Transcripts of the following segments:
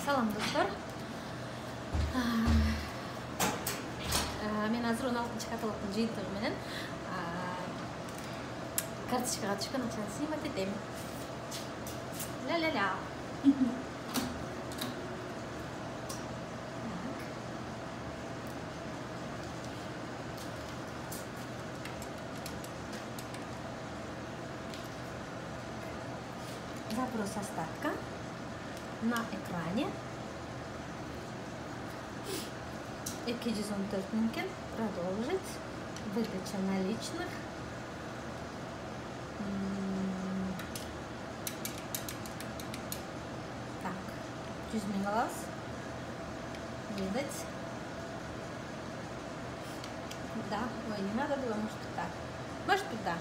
Салам достор. Мен азыр 16 каталогтун жыйынтыгы менен карточкага түшкөн акчаны сыймат этем. Ля-ля-ля. Запрос остатка на экране. 214 мыңken. Продолжить. Выдача наличных. Так, 100 000 алабыз. Выдать. Да, ой, не надо было, может так. Может быть, да.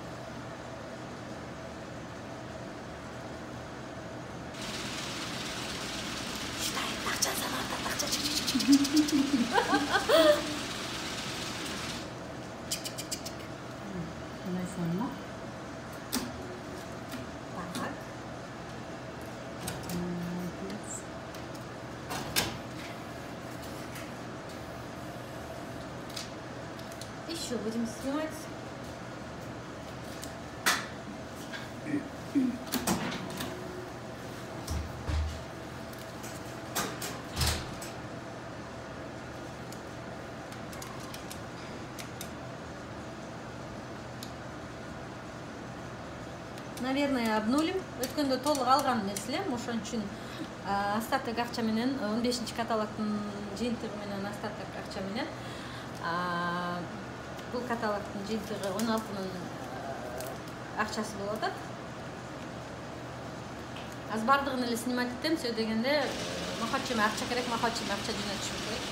Еще будем снимать. Наверное, обнулим. Өткөндө толук алган эмес элем, ошон үчүн остаток акча менен 15 каталогдун жыйынтыгы менен остаток акча менен бул каталогдун жыйынтыгы 16 акчасы болуп атат. Аз бардыгын эле снимать этем, сөй дегенде махачиме акча керек, махачиме акча жөнөтүшүм керек.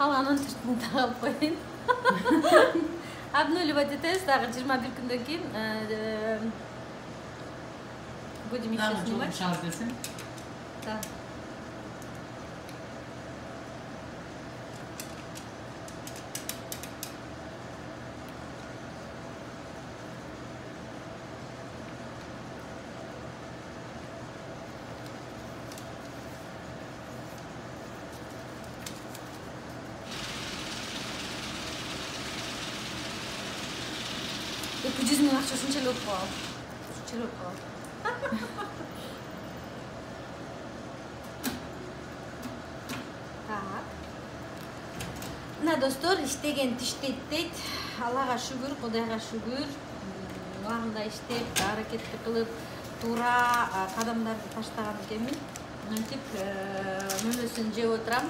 Калганын түртүн тагып коеюн. Обнуливать этебиз, дагы 21 күндөн кийин будем еще снимать. Да. Bu 100 000 акчасын чөлөп калып. Так. Мына достор, иштеген тиштейт дейт. Аллага шүгүр, Кудайга шүгүр. Убагында иштеп, аракетти кылып, туура кадамдарды таштаган экенмин. Мынтип мөмөсүн жеп отурам.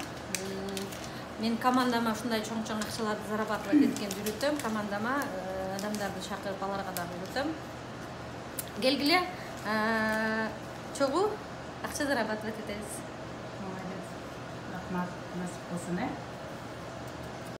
Мен командама ушундай чоң-чоң акчаларды зарабатывать эткенди үйрөтөм. Командама адамдарды шакырып аларга да үйрөтөм. Келгиле, чогуу акча зарабатывать этебиз. Молодец. Рахмат, насип болсун,